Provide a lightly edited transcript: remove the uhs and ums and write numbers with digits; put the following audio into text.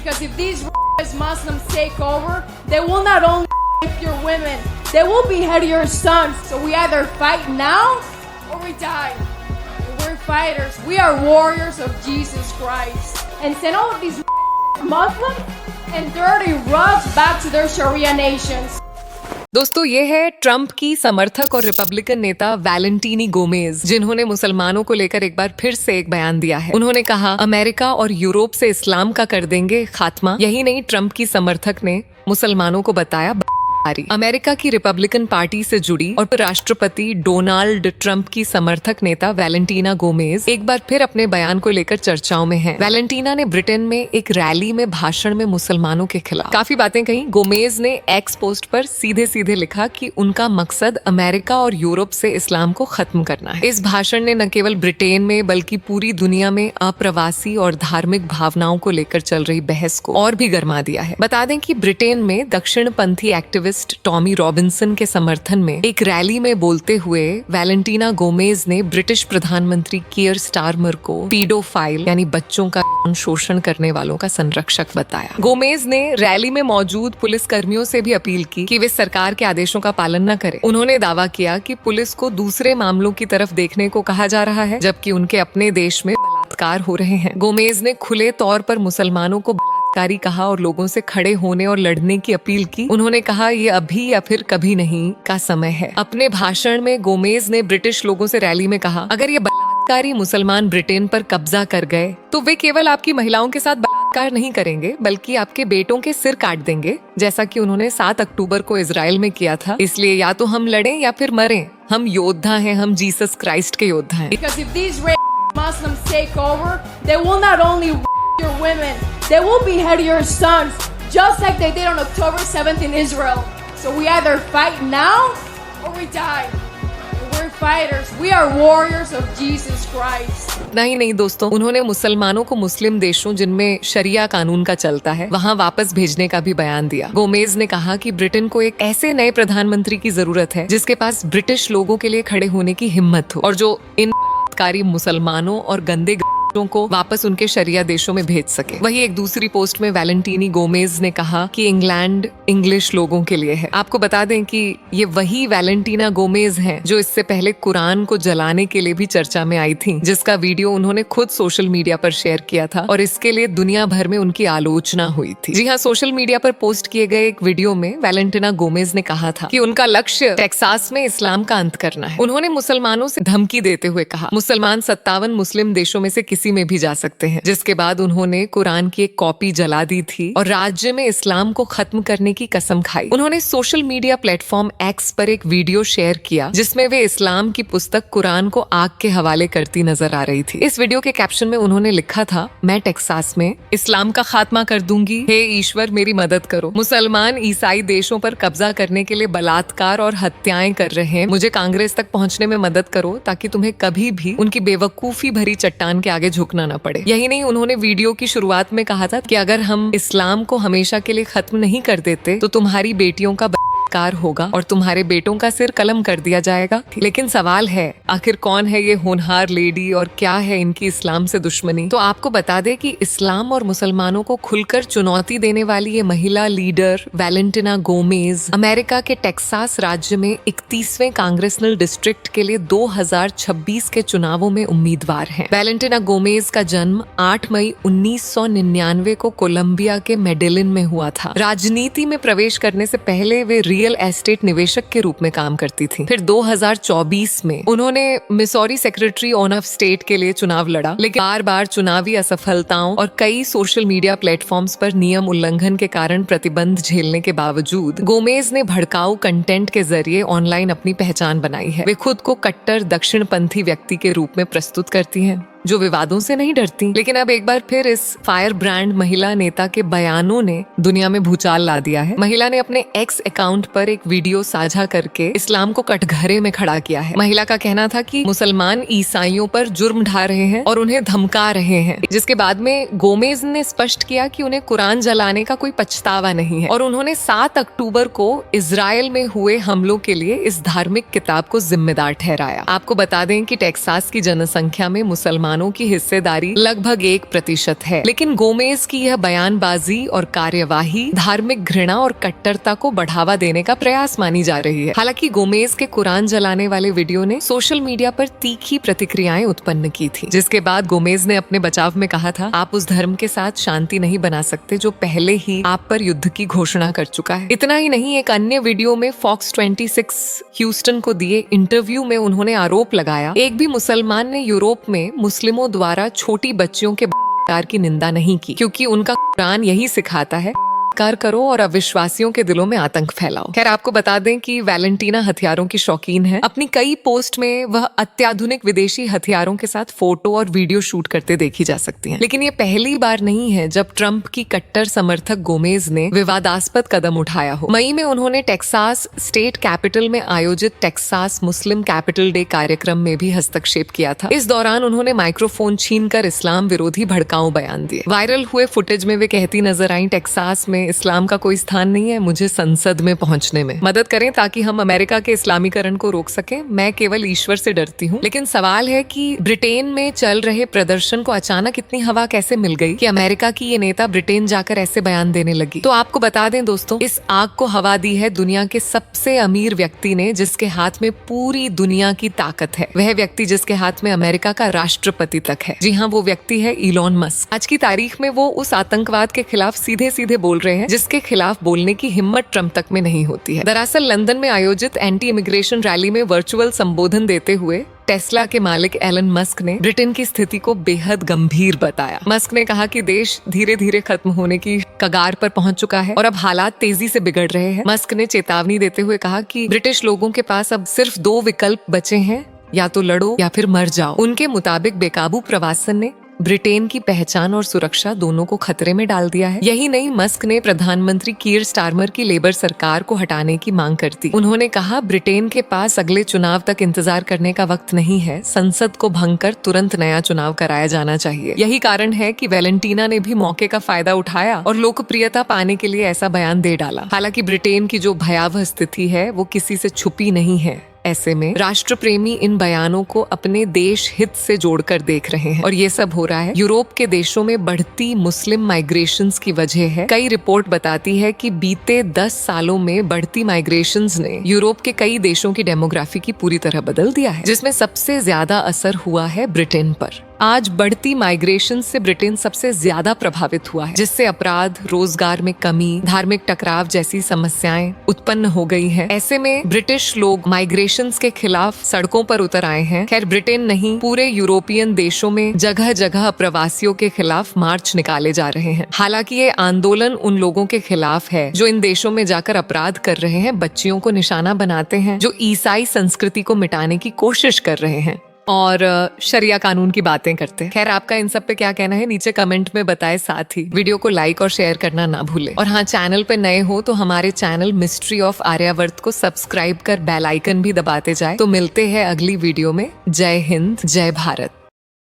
Because if these Muslims take over, they will not only rape your women, they will behead your sons. So we either fight now or we die. We're fighters. We are warriors of Jesus Christ. And send all of these Muslims and dirty rugs back to their Sharia nations. दोस्तों ये है Trump की समर्थक और Republican नेता वैलेंटीनी Gomez, जिन्होंने मुसलमानों को लेकर एक बार फिर से एक बयान दिया है। उन्होंने कहा, अमेरिका और यूरोप से इस्लाम का कर देंगे खात्मा। यही नहीं, ट्रंप की समर्थक ने मुसलमानों को बताया अमेरिका की रिपब्लिकन पार्टी से जुड़ी और राष्ट्रपति डोनाल्ड ट्रंप की समर्थक नेता वैलेंटीना गोमेज एक बार फिर अपने बयान को लेकर चर्चाओं में है। वैलेंटीना ने ब्रिटेन में एक रैली में भाषण में मुसलमानों के खिलाफ काफी बातें कही। गोमेज ने एक्स पोस्ट पर सीधे सीधे लिखा कि उनका मकसद अमेरिका और यूरोप से इस्लाम को खत्म करना है। इस भाषण ने न केवल ब्रिटेन में बल्कि पूरी दुनिया में अप्रवासी और धार्मिक भावनाओं को लेकर चल रही बहस को और भी गर्मा दिया है। बता दें कि ब्रिटेन में दक्षिणपंथी एक्टिविस्ट टॉमी रॉबिन्सन के समर्थन में एक रैली में बोलते हुए वैलेंटीना गोमेज ने ब्रिटिश प्रधानमंत्री कियर स्टारमर को पीडोफाइल यानी बच्चों का शोषण करने वालों का संरक्षक बताया। गोमेज ने रैली में मौजूद पुलिस कर्मियों से भी अपील की कि वे सरकार के आदेशों का पालन न करें। उन्होंने दावा किया कि पुलिस को दूसरे मामलों की तरफ देखने को कहा जा रहा है, जबकि उनके अपने देश में बलात्कार हो रहे हैं। गोमेज ने खुले तौर पर मुसलमानों को कारी कहा और लोगों से खड़े होने और लड़ने की अपील की। उन्होंने कहा, ये अभी या फिर कभी नहीं का समय है। अपने भाषण में गोमेज ने ब्रिटिश लोगों से रैली में कहा, अगर ये बलात्कारी मुसलमान ब्रिटेन पर कब्जा कर गए तो वे केवल आपकी महिलाओं के साथ बलात्कार नहीं करेंगे बल्कि आपके बेटों के सिर काट देंगे, जैसा कि उन्होंने 7 अक्टूबर को इजराइल में किया था। इसलिए या तो हम लड़ें या फिर मरें। हम योद्धा हैं, हम जीसस क्राइस्ट के योद्धा हैं। Because if these Muslims take over, they will not only your women, they will behead your sons, just like they did on October 7th in Israel. So we either fight now or we die. We're fighters. We are warriors of Jesus Christ. नहीं दोस्तों, उन्होंने मुसलमानों को मुस्लिम देशों जिनमें शरिया कानून का चलता है वहाँ वापस भेजने का भी बयान दिया। गोमेज ने कहा कि ब्रिटेन को एक ऐसे नए प्रधानमंत्री की जरूरत है जिसके पास ब्रिटिश लोगों के लिए खड़े होने की हिम्मत हो और जो इन बलात्कारी मुसलमानों और गंदे को वापस उनके शरिया देशों में भेज सके। वही एक दूसरी पोस्ट में वैलेंटीनी गोमेज ने कहा कि इंग्लैंड इंग्लिश लोगों के लिए है। आपको बता दें कि ये वही वैलेंटीना गोमेज हैं जो इससे पहले कुरान को जलाने के लिए भी चर्चा में आई थी, जिसका वीडियो उन्होंने खुद सोशल मीडिया पर शेयर किया था और इसके लिए दुनिया भर में उनकी आलोचना हुई थी। जी हाँ, सोशल मीडिया पर पोस्ट किए गए एक वीडियो में वैलेंटीना गोमेज ने कहा था कि उनका लक्ष्य टेक्सास में इस्लाम का अंत करना है। उन्होंने मुसलमानों से धमकी देते हुए कहा, मुसलमान 57 मुस्लिम देशों में से में भी जा सकते हैं। जिसके बाद उन्होंने कुरान की एक कॉपी जला दी थी और राज्य में इस्लाम को खत्म करने की कसम खाई। उन्होंने सोशल मीडिया प्लेटफॉर्म एक्स पर एक वीडियो शेयर किया जिसमें वे इस्लाम की पुस्तक कुरान को आग के हवाले करती नजर आ रही थी। इस वीडियो के कैप्शन में उन्होंने लिखा था, मैं टेक्सास में इस्लाम का खात्मा कर दूंगी, हे ईश्वर मेरी मदद करो। मुसलमान ईसाई देशों पर कब्जा करने के लिए बलात्कार और हत्याएं कर रहे हैं। मुझे कांग्रेस तक पहुंचने में मदद करो ताकि तुम्हें कभी भी उनकी बेवकूफी भरी चट्टान के आगे झुकना न पड़े। यही नहीं, उन्होंने वीडियो की शुरुआत में कहा था कि अगर हम इस्लाम को हमेशा के लिए खत्म नहीं कर देते तो तुम्हारी बेटियों का बलात्कार होगा और तुम्हारे बेटों का सिर कलम कर दिया जाएगा। लेकिन सवाल है, आखिर कौन है ये होनहार लेडी और क्या है इनकी इस्लाम से दुश्मनी? तो आपको बता दे कि इस्लाम और मुसलमानों को खुलकर चुनौती देने वाली ये महिला लीडर वैलेंटीना गोमेज अमेरिका के टेक्सास राज्य में 31वें कांग्रेसनल डिस्ट्रिक्ट के लिए 2026 के चुनावों में उम्मीदवार हैं। वैलेंटीना गोमेज का जन्म 8 मई 1999 को कोलंबिया के मेडेलिन में हुआ था। राजनीति में प्रवेश करने से पहले वे रियल एस्टेट निवेशक के रूप में काम करती थी। फिर 2024 में उन्होंने Missouri secretary on off state के लिए चुनाव लड़ा, लेकिन बार बार चुनावी असफलताओं और कई सोशल मीडिया प्लेटफॉर्म्स पर नियम उल्लंघन के कारण प्रतिबंध झेलने के बावजूद गोमेज ने भड़काऊ कंटेंट के जरिए ऑनलाइन अपनी पहचान बनाई है। वे खुद को कट्टर दक्षिणपंथी व्यक्ति के रूप में प्रस्तुत करती हैं जो विवादों से नहीं डरती। लेकिन अब एक बार फिर इस फायर ब्रांड महिला नेता के बयानों ने दुनिया में भूचाल ला दिया है। महिला ने अपने एक्स अकाउंट पर एक वीडियो साझा करके इस्लाम को कटघरे में खड़ा किया है। महिला का कहना था कि मुसलमान ईसाइयों पर जुर्म ढा रहे हैं और उन्हें धमका रहे हैं, जिसके बाद में गोमेज ने स्पष्ट किया कि उन्हें कुरान जलाने का कोई पछतावा नहीं है और उन्होंने 7 अक्टूबर को इजराइल में हुए हमलों के लिए इस धार्मिक किताब को जिम्मेदार ठहराया। आपको बता दें कि टेक्सास की जनसंख्या में मुसलमान मुसलमानों की हिस्सेदारी लगभग 1% है। लेकिन गोमेज की यह बयानबाजी और कार्यवाही धार्मिक घृणा और कट्टरता को बढ़ावा देने का प्रयास मानी जा रही है। हालांकि गोमेज के कुरान जलाने वाले वीडियो ने सोशल मीडिया पर तीखी प्रतिक्रियाएं उत्पन्न की थी, जिसके बाद गोमेज ने अपने बचाव में कहा था, आप उस धर्म के साथ शांति नहीं बना सकते जो पहले ही आप पर युद्ध की घोषणा कर चुका है। इतना ही नहीं, एक अन्य वीडियो में फॉक्स 26 ह्यूस्टन को दिए इंटरव्यू में उन्होंने आरोप लगाया, एक भी मुसलमान ने यूरोप में मुस्लिमों द्वारा छोटी बच्चियों के बलात्कार की निंदा नहीं की, क्योंकि उनका कुरान यही सिखाता है, बलात्कार करो और अविश्वासियों के दिलों में आतंक फैलाओ। खैर, आपको बता दें कि वैलेंटीना हथियारों की शौकीन है। अपनी कई पोस्ट में वह अत्याधुनिक विदेशी हथियारों के साथ फोटो और वीडियो शूट करते देखी जा सकती हैं। लेकिन ये पहली बार नहीं है जब ट्रंप की कट्टर समर्थक गोमेज ने विवादास्पद कदम उठाया हो। मई में उन्होंने टेक्सास स्टेट कैपिटल में आयोजित टेक्सास मुस्लिम कैपिटल डे कार्यक्रम में भी हस्तक्षेप किया था। इस दौरान उन्होंने माइक्रोफोन छीनकर इस्लाम विरोधी भड़काऊ बयान दिए। वायरल हुए फुटेज में वे कहती नजर आईं, टेक्सास में इस्लाम का कोई स्थान नहीं है, मुझे संसद में पहुंचने में मदद करें ताकि हम अमेरिका के इस्लामीकरण को रोक सकें। मैं केवल ईश्वर से डरती हूँ। लेकिन सवाल है कि ब्रिटेन में चल रहे प्रदर्शन को अचानक इतनी हवा कैसे मिल गई कि अमेरिका की ये नेता ब्रिटेन जाकर ऐसे बयान देने लगी। तो आपको बता दें दोस्तों, इस आग को हवा दी है दुनिया के सबसे अमीर व्यक्ति ने, जिसके हाथ में पूरी दुनिया की ताकत है। वह व्यक्ति जिसके हाथ में अमेरिका का राष्ट्रपति तक है। जी हाँ, वो व्यक्ति है इलॉन मस्क। आज की तारीख में वो उस आतंकवाद के खिलाफ सीधे सीधे बोल रहे हैं जिसके खिलाफ बोलने की हिम्मत ट्रंप तक में नहीं होती है। दरअसल लंदन में आयोजित एंटी इमिग्रेशन रैली में वर्चुअल संबोधन देते हुए टेस्ला के मालिक एलन मस्क ने ब्रिटेन की स्थिति को बेहद गंभीर बताया। मस्क ने कहा कि देश धीरे धीरे खत्म होने की कगार पर पहुंच चुका है और अब हालात तेजी से बिगड़ रहे हैं। मस्क ने चेतावनी देते हुए कहा कि ब्रिटिश लोगों के पास अब सिर्फ 2 विकल्प बचे हैं, या तो लड़ो या फिर मर जाओ। उनके मुताबिक बेकाबू प्रवासन ने ब्रिटेन की पहचान और सुरक्षा दोनों को खतरे में डाल दिया है। यही नहीं, मस्क ने प्रधानमंत्री कीर स्टारमर की लेबर सरकार को हटाने की मांग कर दी। उन्होंने कहा, ब्रिटेन के पास अगले चुनाव तक इंतजार करने का वक्त नहीं है, संसद को भंग कर तुरंत नया चुनाव कराया जाना चाहिए। यही कारण है कि वैलेंटीना ने भी मौके का फायदा उठाया और लोकप्रियता पाने के लिए ऐसा बयान दे डाला। हालांकि ब्रिटेन की जो भयावह स्थिति है वो किसी से छुपी नहीं है। ऐसे में राष्ट्र प्रेमी इन बयानों को अपने देश हित से जोड़कर देख रहे हैं और ये सब हो रहा है यूरोप के देशों में बढ़ती मुस्लिम माइग्रेशंस की वजह है। कई रिपोर्ट बताती है कि बीते 10 सालों में बढ़ती माइग्रेशंस ने यूरोप के कई देशों की डेमोग्राफी की पूरी तरह बदल दिया है, जिसमें सबसे ज्यादा असर हुआ है ब्रिटेन पर। आज बढ़ती माइग्रेशन से ब्रिटेन सबसे ज्यादा प्रभावित हुआ है, जिससे अपराध, रोजगार में कमी, धार्मिक टकराव जैसी समस्याएं उत्पन्न हो गई हैं। ऐसे में ब्रिटिश लोग माइग्रेशंस के खिलाफ सड़कों पर उतर आए हैं। खैर, ब्रिटेन नहीं, पूरे यूरोपियन देशों में जगह जगह प्रवासियों के खिलाफ मार्च निकाले जा रहे हैं। हालांकि ये आंदोलन उन लोगों के खिलाफ है जो इन देशों में जाकर अपराध कर रहे हैं, बच्चियों को निशाना बनाते हैं, जो ईसाई संस्कृति को मिटाने की कोशिश कर रहे हैं और शरिया कानून की बातें करते हैं। खैर, आपका इन सब पे क्या कहना है नीचे कमेंट में बताएं। साथ ही वीडियो को लाइक और शेयर करना ना भूलें। और हाँ, चैनल पे नए हो तो हमारे चैनल मिस्ट्री ऑफ आर्यावर्त को सब्सक्राइब कर बेल आइकन भी दबाते जाए। तो मिलते हैं अगली वीडियो में। जय हिंद, जय भारत।